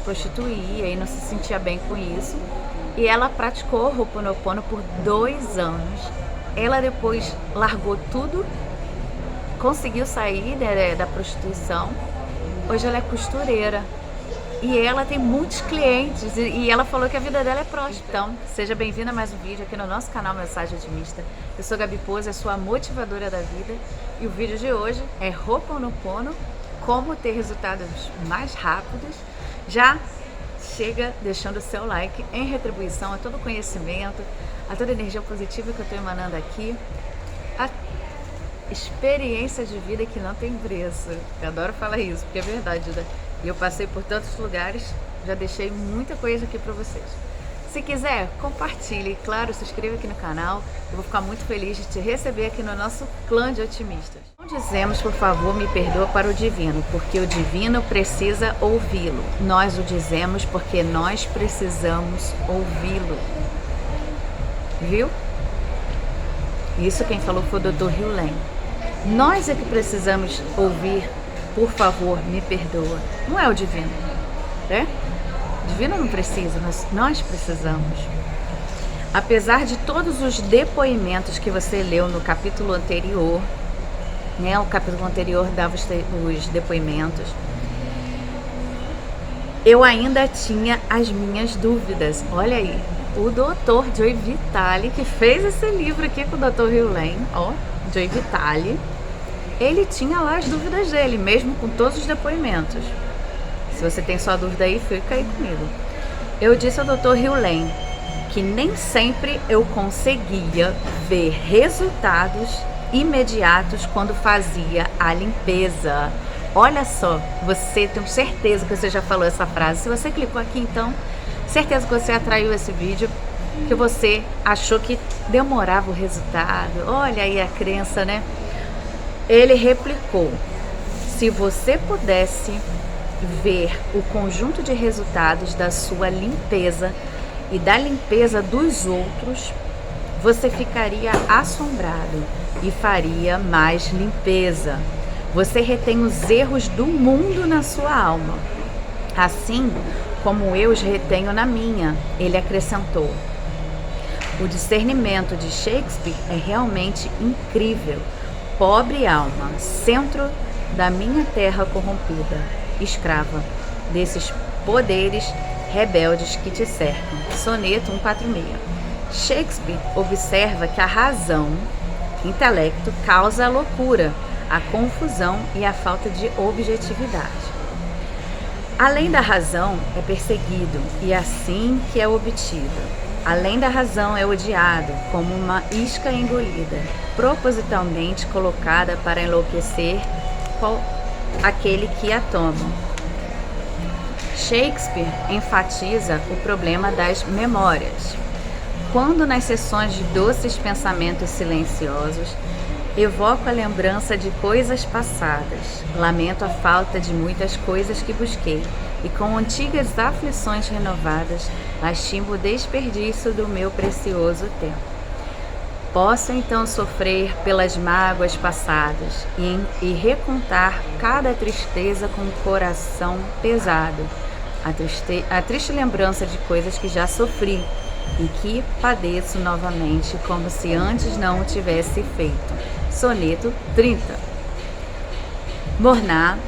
prostituía e não se sentia bem com isso. E ela praticou Ho'oponopono por 2 anos. Ela depois largou tudo, conseguiu sair da prostituição. Hoje ela é costureira. E ela tem muitos clientes e ela falou que a vida dela é próspera. Então, seja bem-vinda a mais um vídeo aqui no nosso canal Mensagem Otimista. Eu sou Gabi Pose, a sua motivadora da vida. E o vídeo de hoje é Ho'oponopono, como ter resultados mais rápidos. Já chega deixando o seu like em retribuição a todo o conhecimento, a toda a energia positiva que eu estou emanando aqui. A experiência de vida que não tem preço. Eu adoro falar isso, porque é verdade, né? E eu passei por tantos lugares, já deixei muita coisa aqui para vocês. Se quiser, compartilhe. Claro, se inscreva aqui no canal. Eu vou ficar muito feliz de te receber aqui no nosso clã de otimistas. Não dizemos, por favor, me perdoa para o divino, porque o divino precisa ouvi-lo. Nós o dizemos porque nós precisamos ouvi-lo. Viu? Isso quem falou foi o Dr. Hugh Lane. Nós é que precisamos ouvir, por favor, me perdoa. Não é o divino, né? O divino não precisa, mas nós precisamos. Apesar de todos os depoimentos que você leu no capítulo anterior, né? O capítulo anterior dava os depoimentos. Eu ainda tinha as minhas dúvidas. Olha aí, o Dr. Joe Vitale, que fez esse livro aqui com o Dr. Hugh Lane, ó, Joe Vitale, ele tinha lá as dúvidas dele, mesmo com todos os depoimentos. Se você tem sua dúvida aí, fica aí comigo. Eu disse ao Dr. Hugh Lane que nem sempre eu conseguia ver resultados imediatos quando fazia a limpeza. Olha só, você, tenho certeza que você já falou essa frase. Se você clicou aqui, então, certeza que você atraiu esse vídeo, que você achou que demorava o resultado. Olha aí a crença, né? Ele replicou: se você pudesse ver o conjunto de resultados da sua limpeza e da limpeza dos outros, você ficaria assombrado e faria mais limpeza. Você retém os erros do mundo na sua alma, assim como eu os retenho na minha, ele acrescentou. O discernimento de Shakespeare é realmente incrível. Pobre alma, centro da minha terra corrompida, escrava desses poderes rebeldes que te cercam. Soneto 146. Shakespeare observa que a razão, intelecto, causa a loucura, a confusão e a falta de objetividade. Além da razão é perseguido e assim que é obtido. Além da razão é odiado, como uma isca engolida, propositalmente colocada para enlouquecer aquele que a toma. Shakespeare enfatiza o problema das memórias. Quando nas sessões de doces pensamentos silenciosos, evoco a lembrança de coisas passadas, lamento a falta de muitas coisas que busquei, e com antigas aflições renovadas, lastimo o desperdício do meu precioso tempo. Posso então sofrer pelas mágoas passadas e recontar cada tristeza com o coração pesado, a triste lembrança de coisas que já sofri e que padeço novamente como se antes não o tivesse feito. Soneto 30. Mornar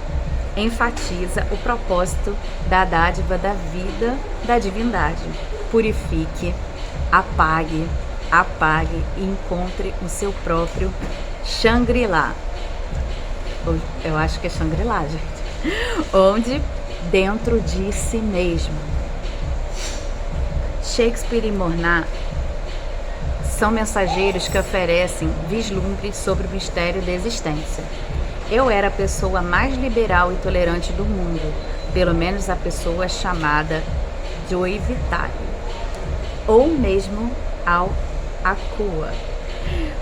enfatiza o propósito da dádiva da vida da divindade. Purifique, apague e encontre o seu próprio Shangri-La. Eu acho que é Shangri-La, gente. Onde dentro de si mesmo. Shakespeare e Mornar são mensageiros que oferecem vislumbres sobre o mistério da existência. Eu era a pessoa mais liberal e tolerante do mundo, pelo menos a pessoa chamada Joe Vitale, ou mesmo ao Akua.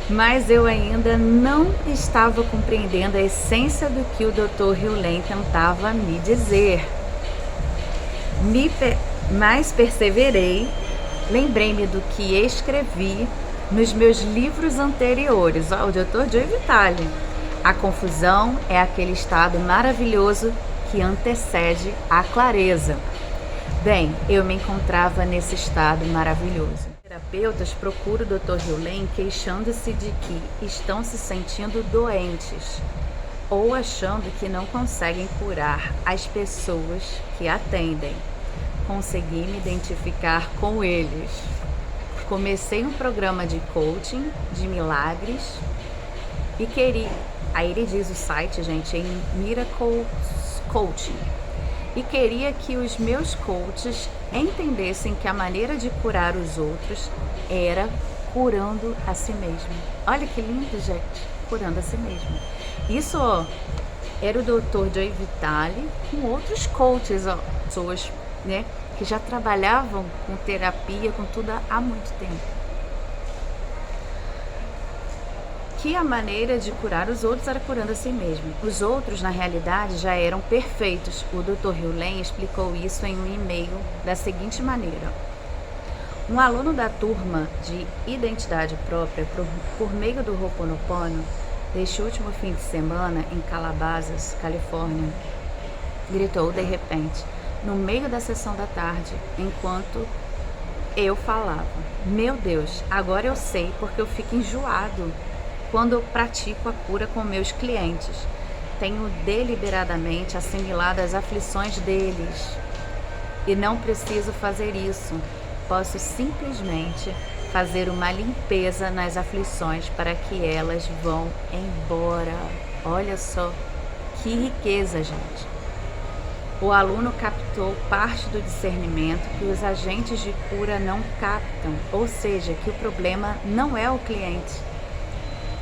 Mas eu ainda não estava compreendendo a essência do que o Dr. Hugh Lane tentava me dizer. Mas perseverei, lembrei-me do que escrevi nos meus livros anteriores. O Dr. Joe Vitale. A confusão é aquele estado maravilhoso que antecede a clareza. Bem, eu me encontrava nesse estado maravilhoso. Os terapeutas procuram o Dr. Hewlett queixando-se de que estão se sentindo doentes ou achando que não conseguem curar as pessoas que atendem. Consegui me identificar com eles. Comecei um programa de coaching de milagres e queria. Aí ele diz o site, gente, em Miracle Coaching. E queria que os meus coaches entendessem que a maneira de curar os outros era curando a si mesmo. Olha que lindo, gente, curando a si mesmo. Isso era o Dr. Joe Vitale com outros coaches, pessoas, né, que já trabalhavam com terapia, com tudo há muito tempo. Que a maneira de curar os outros era curando a si mesmo. Os outros, na realidade, já eram perfeitos. O Dr. Hewlett explicou isso em um e-mail da seguinte maneira. Um aluno da turma de identidade própria, por meio do Ho'oponopono, deste último fim de semana em Calabasas, Califórnia, gritou de repente, no meio da sessão da tarde, enquanto eu falava. Meu Deus, agora eu sei porque eu fico enjoado quando eu pratico a cura com meus clientes. Tenho deliberadamente assimilado as aflições deles e não preciso fazer isso. Posso simplesmente fazer uma limpeza nas aflições para que elas vão embora. Olha só que riqueza, gente. O aluno captou parte do discernimento que os agentes de cura não captam, ou seja, que o problema não é o cliente.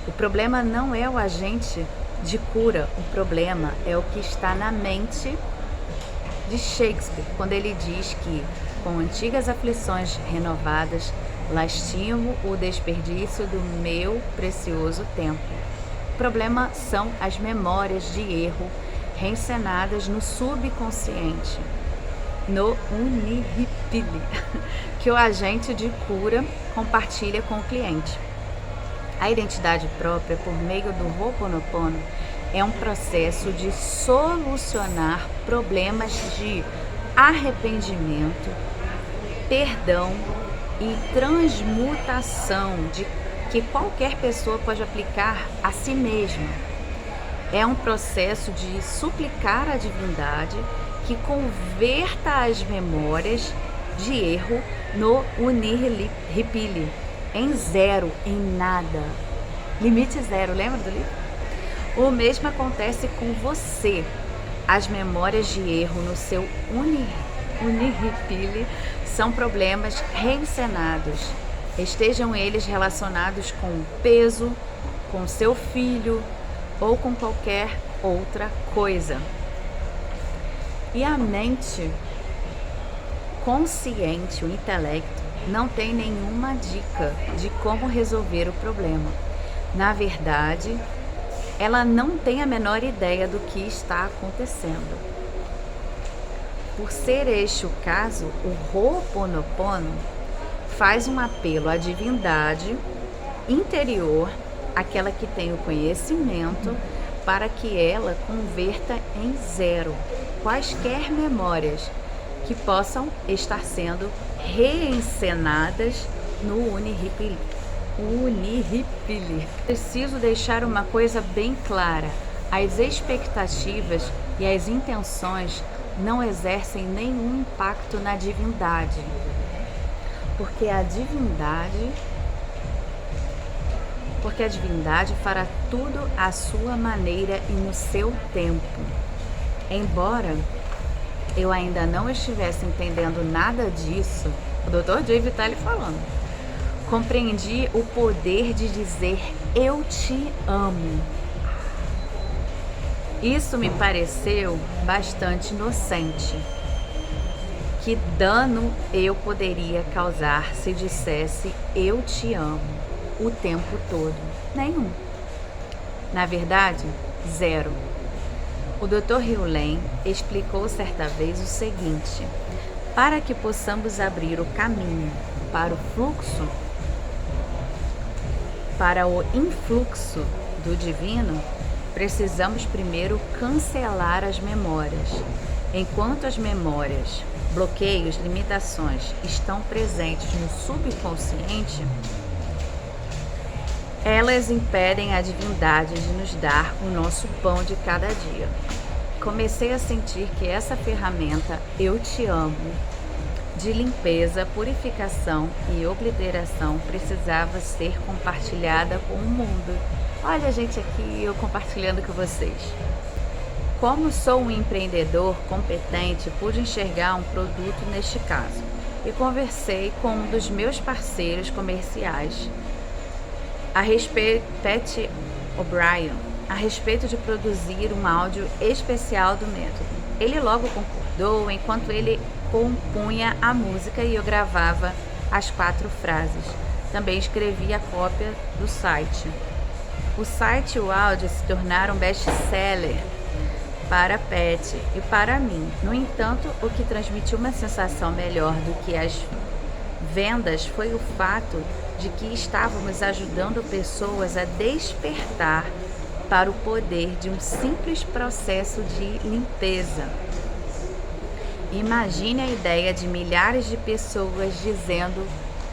O problema não é o agente de cura, o problema é o que está na mente de Shakespeare, quando ele diz que, com antigas aflições renovadas, lastimo o desperdício do meu precioso tempo. O problema são as memórias de erro reencenadas no subconsciente, no uniripili, que o agente de cura compartilha com o cliente. A identidade própria, por meio do Ho'oponopono, é um processo de solucionar problemas de arrependimento, perdão e transmutação que qualquer pessoa pode aplicar a si mesma. É um processo de suplicar a divindade que converta as memórias de erro no uniripili, em zero, em nada. Limite zero, lembra do livro? O mesmo acontece com você. As memórias de erro no seu uniripili são problemas reencenados. Estejam eles relacionados com peso, com seu filho ou com qualquer outra coisa. E a mente consciente, o intelecto, não tem nenhuma dica de como resolver o problema. Na verdade, ela não tem a menor ideia do que está acontecendo. Por ser este o caso, o Ho'oponopono faz um apelo à divindade interior, aquela que tem o conhecimento, para que ela converta em zero quaisquer memórias que possam estar sendo reencenadas no uniripili. Preciso deixar uma coisa bem clara: as expectativas e as intenções não exercem nenhum impacto na divindade, porque a divindade fará tudo à sua maneira e no seu tempo. Embora eu ainda não estivesse entendendo nada disso, o Dr. Joe Vitale falando, compreendi o poder de dizer eu te amo. Isso me pareceu bastante inocente. Que dano eu poderia causar se dissesse eu te amo o tempo todo? Nenhum. Na verdade, zero. O Dr. Hewlett explicou certa vez o seguinte: para que possamos abrir o caminho para o fluxo, para o influxo do divino, precisamos primeiro cancelar as memórias. Enquanto as memórias bloqueios, limitações estão presentes no subconsciente, elas impedem a divindade de nos dar o nosso pão de cada dia. Comecei a sentir que essa ferramenta, Eu Te Amo, de limpeza, purificação e obliteração, precisava ser compartilhada com o mundo. Olha a gente aqui, eu compartilhando com vocês. Como sou um empreendedor competente, pude enxergar um produto neste caso e conversei com um dos meus parceiros comerciais, Pat O'Brien, a respeito de produzir um áudio especial do método. Ele logo concordou, enquanto ele compunha a música e eu gravava as 4 frases. Também escrevi a cópia do site. O site e o áudio se tornaram best-seller para Pat e para mim. No entanto, o que transmitiu uma sensação melhor do que as vendas foi o fato de que estávamos ajudando pessoas a despertar para o poder de um simples processo de limpeza. Imagine a ideia de milhares de pessoas dizendo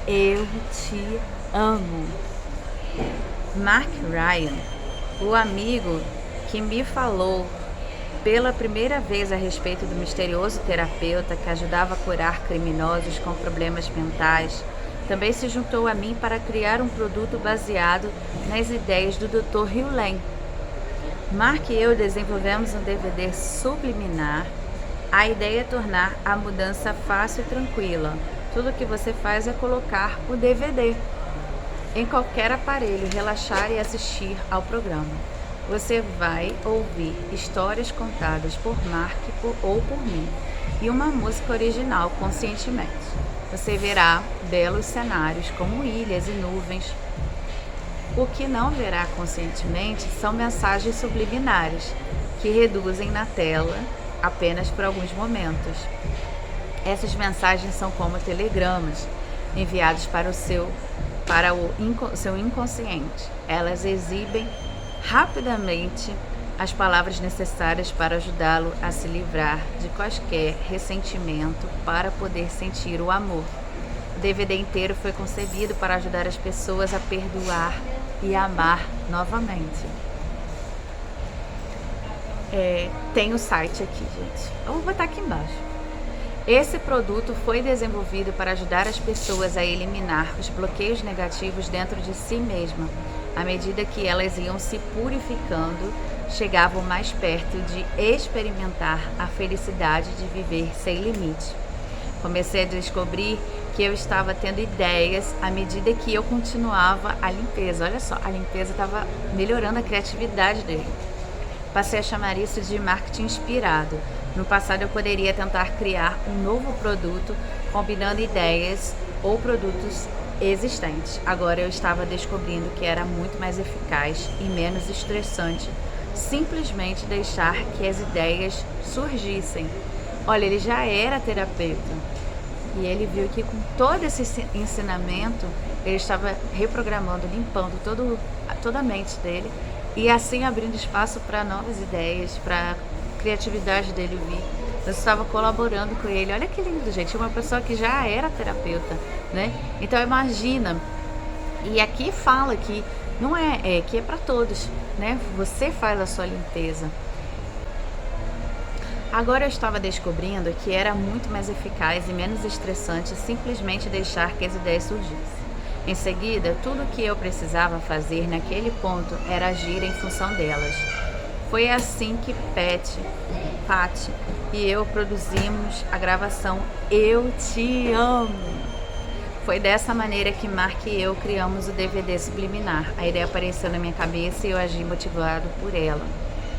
Eu te amo. Mark Ryan, o amigo que me falou pela primeira vez a respeito do misterioso terapeuta que ajudava a curar criminosos com problemas mentais, também se juntou a mim para criar um produto baseado nas ideias do Dr. Hugh Lane. Mark e eu desenvolvemos um DVD subliminar. A ideia é tornar a mudança fácil e tranquila. Tudo o que você faz é colocar o DVD em qualquer aparelho, relaxar e assistir ao programa. Você vai ouvir histórias contadas por Mark ou por mim e uma música original conscientemente. Você verá belos cenários como ilhas e nuvens. O que não verá conscientemente são mensagens subliminares que reduzem na tela apenas por alguns momentos. Essas mensagens são como telegramas enviados para o seu inconsciente. Elas exibem rapidamente as palavras necessárias para ajudá-lo a se livrar de quaisquer ressentimento para poder sentir o amor. O DVD inteiro foi concebido para ajudar as pessoas a perdoar e amar novamente. Tem o site aqui, gente. Eu vou botar aqui embaixo. Esse produto foi desenvolvido para ajudar as pessoas a eliminar os bloqueios negativos dentro de si mesma. À medida que elas iam se purificando, chegavam mais perto de experimentar a felicidade de viver sem limite. Comecei a descobrir que eu estava tendo ideias à medida que eu continuava a limpeza. Olha só, a limpeza estava melhorando a criatividade dele. Passei a chamar isso de marketing inspirado. No passado eu poderia tentar criar um novo produto combinando ideias ou produtos existentes. Agora eu estava descobrindo que era muito mais eficaz e menos estressante simplesmente deixar que as ideias surgissem. Olha, ele já era terapeuta e ele viu que com todo esse ensinamento ele estava reprogramando, limpando toda a mente dele e assim abrindo espaço para novas ideias, para a criatividade dele vir. Eu estava colaborando com ele. Olha que lindo, gente. Uma pessoa que já era terapeuta, né? Então imagina. E aqui fala que não que é para todos, né? Você faz a sua limpeza. Agora eu estava descobrindo que era muito mais eficaz e menos estressante simplesmente deixar que as ideias surgissem. Em seguida, tudo o que eu precisava fazer naquele ponto era agir em função delas. Foi assim que Pat e eu produzimos a gravação Eu Te Amo. Foi dessa maneira que Mark e eu criamos o DVD subliminar. A ideia apareceu na minha cabeça e eu agi motivado por ela.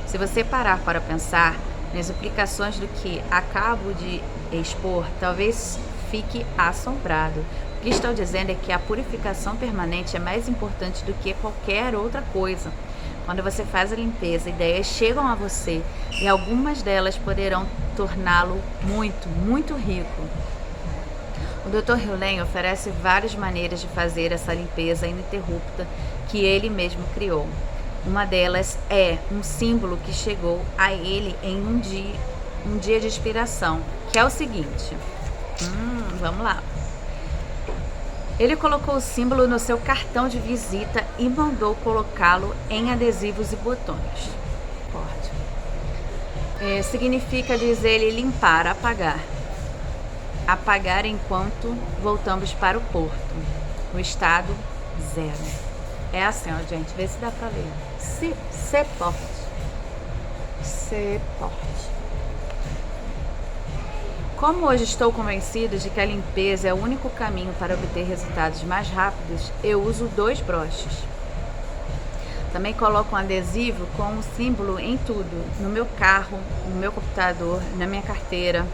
Se você parar para pensar nas implicações do que acabo de expor, talvez fique assombrado. O que estou dizendo é que a purificação permanente é mais importante do que qualquer outra coisa. Quando você faz a limpeza, ideias chegam a você e algumas delas poderão torná-lo muito, muito rico. O Dr. Hugh Lane oferece várias maneiras de fazer essa limpeza ininterrupta que ele mesmo criou. Uma delas é um símbolo que chegou a ele em um dia de inspiração, que é o seguinte. Vamos lá. Ele colocou o símbolo no seu cartão de visita e mandou colocá-lo em adesivos e botões. Significa, diz ele, limpar, apagar. Apagar enquanto voltamos para o porto. O estado zero. É assim, ó, gente. Vê se dá pra ler. Se porte. Se porte. Como hoje estou convencida de que a limpeza é o único caminho para obter resultados mais rápidos, eu uso 2 broches. Também coloco um adesivo com um símbolo em tudo, no meu carro, no meu computador, na minha carteira,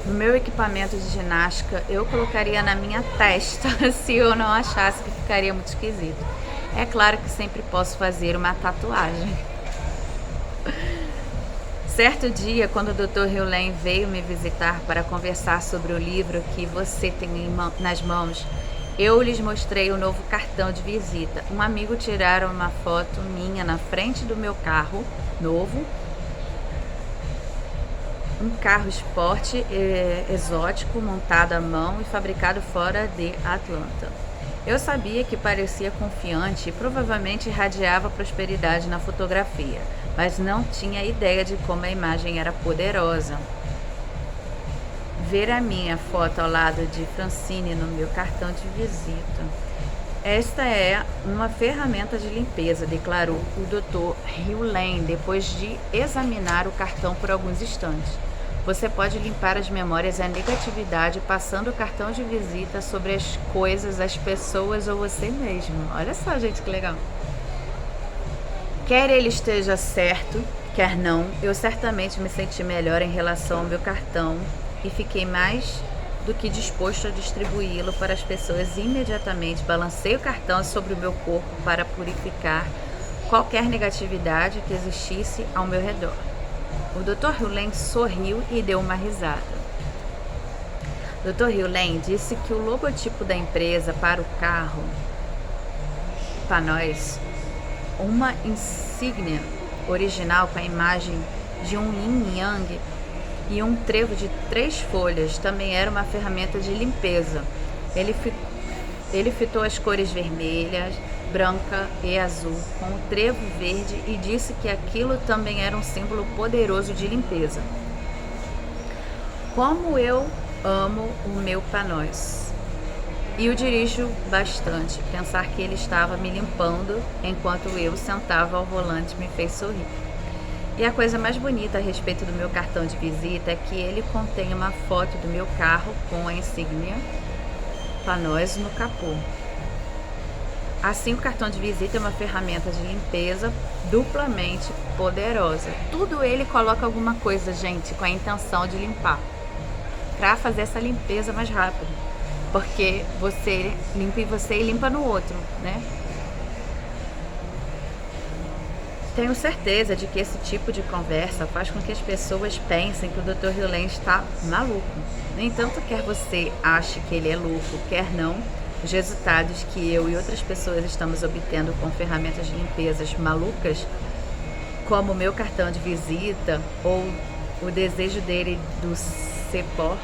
no meu equipamento de ginástica. Eu colocaria na minha testa se eu não achasse que ficaria muito esquisito. É claro que sempre posso fazer uma tatuagem. Certo dia, quando o Dr. Hugh veio me visitar para conversar sobre o livro que você tem nas mãos, eu lhes mostrei o novo cartão de visita. Um amigo tiraram uma foto minha na frente do meu carro novo, um carro esporte exótico montado à mão e fabricado fora de Atlanta. Eu sabia que parecia confiante e provavelmente irradiava prosperidade na fotografia, mas não tinha ideia de como a imagem era poderosa. Ver a minha foto ao lado de Francine no meu cartão de visita. Esta é uma ferramenta de limpeza, declarou o Dr. Hugh depois de examinar o cartão por alguns instantes. Você pode limpar as memórias e a negatividade passando o cartão de visita sobre as coisas, as pessoas ou você mesmo. Olha só, gente, que legal. Quer ele esteja certo, quer não, eu certamente me senti melhor em relação ao meu cartão e fiquei mais do que disposto a distribuí-lo para as pessoas imediatamente. Balancei o cartão sobre o meu corpo para purificar qualquer negatividade que existisse ao meu redor. O Dr. Hugh sorriu e deu uma risada. Dr. Hugh disse que o logotipo da empresa para o carro, para nós, uma insígnia original com a imagem de um yin yang e um trevo de 3 folhas, também era uma ferramenta de limpeza. Ele fitou as cores vermelhas, branca e azul com o trevo verde e disse que aquilo também era um símbolo poderoso de limpeza. Como eu amo o meu Panós e o dirijo bastante. Pensar que ele estava me limpando enquanto eu sentava ao volante me fez sorrir. E a coisa mais bonita a respeito do meu cartão de visita é que ele contém uma foto do meu carro com a insígnia Panós no capô. Assim, o cartão de visita é uma ferramenta de limpeza duplamente poderosa. Tudo ele coloca alguma coisa, gente, com a intenção de limpar, para fazer essa limpeza mais rápido, porque você limpa em você e limpa no outro, né? Tenho certeza de que esse tipo de conversa faz com que as pessoas pensem que o Dr. Hugh está maluco. No entanto, quer você ache que ele é louco, quer não, os resultados que eu e outras pessoas estamos obtendo com ferramentas de limpezas malucas, como o meu cartão de visita ou o desejo dele do Cepor,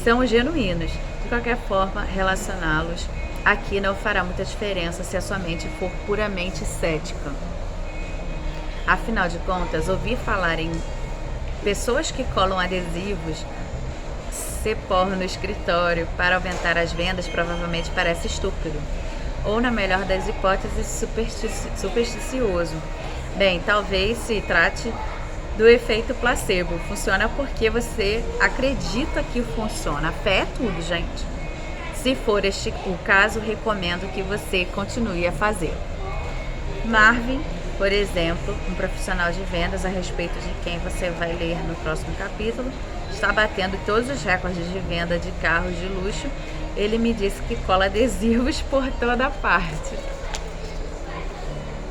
são genuínos. De qualquer forma, relacioná-los aqui não fará muita diferença se a sua mente for puramente cética. Afinal de contas, ouvir falar em pessoas que colam adesivos Cepor no escritório para aumentar as vendas provavelmente parece estúpido, ou na melhor das hipóteses, supersticioso. Bem, talvez se trate do efeito placebo. Funciona porque você acredita que funciona. A fé é tudo, gente. Se for este o caso, recomendo que você continue a fazer. Marvin, por exemplo, um profissional de vendas a respeito de quem você vai ler no próximo capítulo, está batendo todos os recordes de venda de carros de luxo. Ele me disse que cola adesivos por toda parte.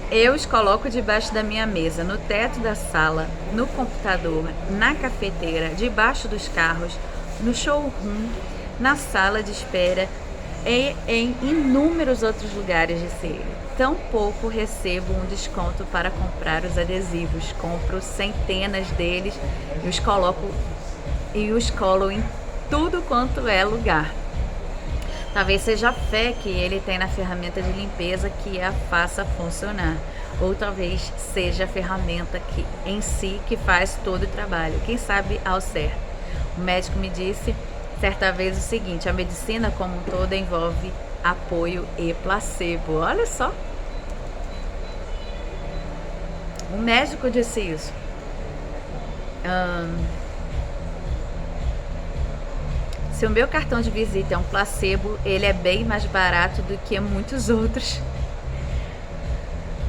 Eu os coloco debaixo da minha mesa, no teto da sala, no computador, na cafeteira, debaixo dos carros, no showroom, na sala de espera e em inúmeros outros lugares de ser. Tampouco recebo um desconto para comprar os adesivos. Compro centenas deles e os coloco e os colam em tudo quanto é lugar. Talvez seja a fé que ele tem na ferramenta de limpeza que a faça funcionar. Ou talvez seja a ferramenta que em si que faz todo o trabalho. Quem sabe ao certo. O médico me disse certa vez o seguinte: a medicina como um todo envolve apoio e placebo. Olha só. O médico disse isso. Se o meu cartão de visita é um placebo, ele é bem mais barato do que muitos outros.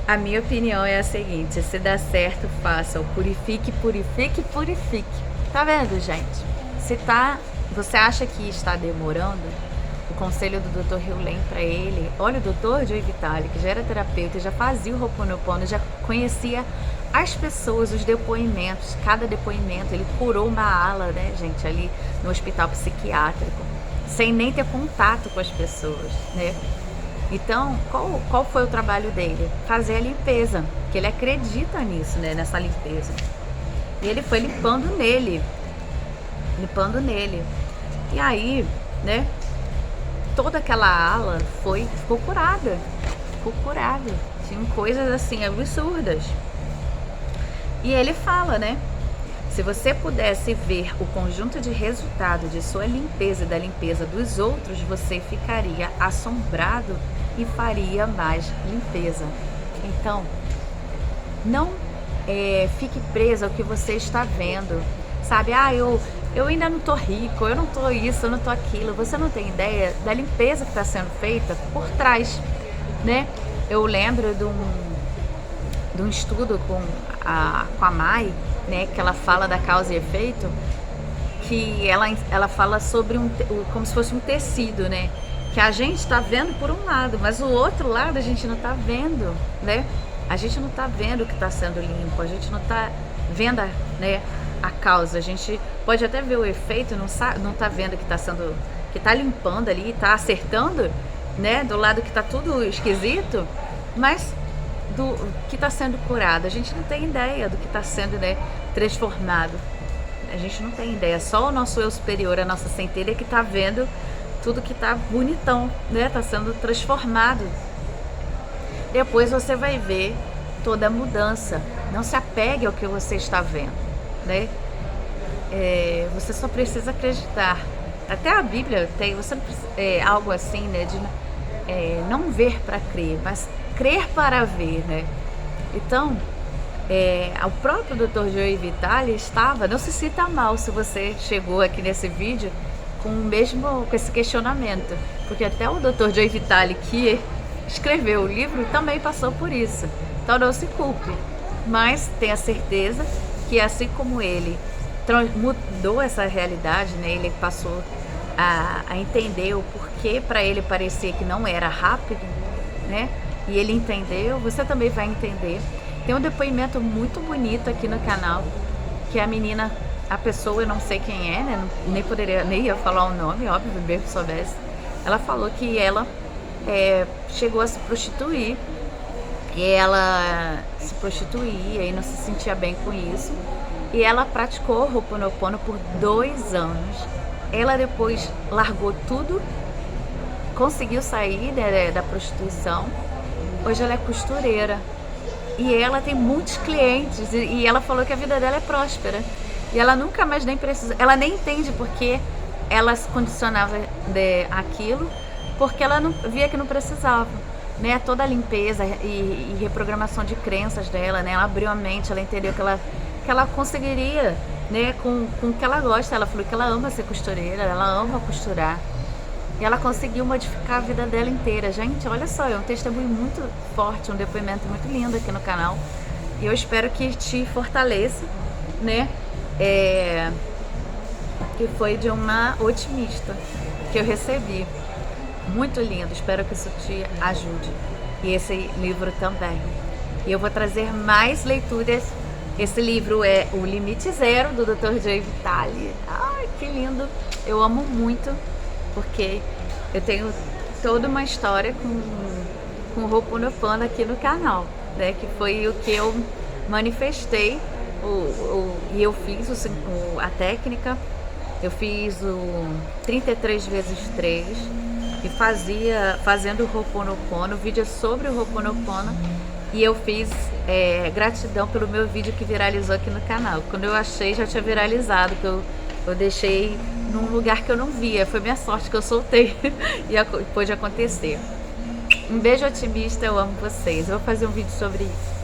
A minha opinião é a seguinte: se dá certo, faça. Purifique, purifique, purifique. Tá vendo, gente? Você acha que está demorando? O conselho do Dr. Hewlett para ele: olha, o Dr. Joe Vitale, que já era terapeuta, já fazia o Ho'oponopono, já conhecia as pessoas, os depoimentos, cada depoimento. Ele curou uma ala, né, gente, ali no hospital psiquiátrico, sem nem ter contato com as pessoas, né? Então, qual foi o trabalho dele? Fazer a limpeza, que ele acredita nisso, né, nessa limpeza. E ele foi limpando nele. E aí, né, toda aquela ala ficou curada. Tinham coisas assim absurdas. E ele fala, né? Se você pudesse ver o conjunto de resultado de sua limpeza e da limpeza dos outros, você ficaria assombrado e faria mais limpeza. Então, não fique preso ao que você está vendo. Sabe, eu ainda não tô rico, eu não tô isso, eu não tô aquilo. Você não tem ideia da limpeza que está sendo feita por trás, né? Eu lembro de um estudo com a Mai, né, que ela fala da causa e efeito, que ela fala sobre como se fosse um tecido, né, que a gente está vendo por um lado, mas o outro lado a gente não está vendo, né? A gente não está vendo o que está sendo limpo, a gente não está vendo, né, a causa. A gente pode até ver o efeito, não está vendo que está limpando ali, está acertando, né, do lado que está tudo esquisito, mas do que está sendo curado, a gente não tem ideia do que está sendo, né, transformado. A gente não tem ideia, só o nosso eu superior, a nossa centelha, que está vendo tudo que está bonitão, né, está sendo transformado. Depois você vai ver toda a mudança. Não se apegue ao que você está vendo, né? Você só precisa acreditar. Até a Bíblia tem algo assim, né, de não ver para crer, mas crer para ver, né? Então, o próprio Dr. Joe Vitale estava, não se sinta mal se você chegou aqui nesse vídeo com esse questionamento, porque até o Dr. Joe Vitale, que escreveu o livro, também passou por isso. Então não se culpe, mas tenha certeza que assim como ele mudou essa realidade, né? Ele passou a entender o porquê para ele parecia que não era rápido, né? E ele entendeu, você também vai entender. Tem um depoimento muito bonito aqui no canal, que a pessoa, eu não sei quem é, né? Nem ia falar o nome, óbvio, mesmo que soubesse. Ela falou que ela chegou a se prostituir, e ela se prostituía e não se sentia bem com isso. E ela praticou o Ho'oponopono por 2 anos. Ela depois largou tudo, conseguiu sair da prostituição. Hoje ela é costureira e ela tem muitos clientes, e ela falou que a vida dela é próspera e ela nunca mais nem precisa, ela nem entende porque ela se condicionava aquilo, porque ela não via que não precisava, né? Toda a limpeza e reprogramação de crenças dela, né? Ela abriu a mente, ela entendeu que ela conseguiria, né, com o que ela gosta. Ela falou que ela ama ser costureira, ela ama costurar. E ela conseguiu modificar a vida dela inteira. Gente, olha só, é um testemunho muito forte, um depoimento muito lindo aqui no canal. E eu espero que te fortaleça, né? Que foi de uma otimista que eu recebi. Muito lindo, espero que isso te ajude. E esse livro também. E eu vou trazer mais leituras. Esse livro é O Limite Zero, do Dr. Joe Vitale. Ai, que lindo! Eu amo muito, porque eu tenho toda uma história com o Ho'oponopono aqui no canal, né? Que foi o que eu manifestei, e eu fiz a técnica, Eu fiz o 33 vezes 3 e fazendo o Ho'oponopono, o vídeo é sobre o Ho'oponopono, e eu fiz gratidão pelo meu vídeo que viralizou aqui no canal. Quando eu achei, já tinha viralizado, que eu deixei num lugar que eu não via. Foi minha sorte que eu soltei e pôde acontecer. Um beijo otimista, eu amo vocês. Eu vou fazer um vídeo sobre isso.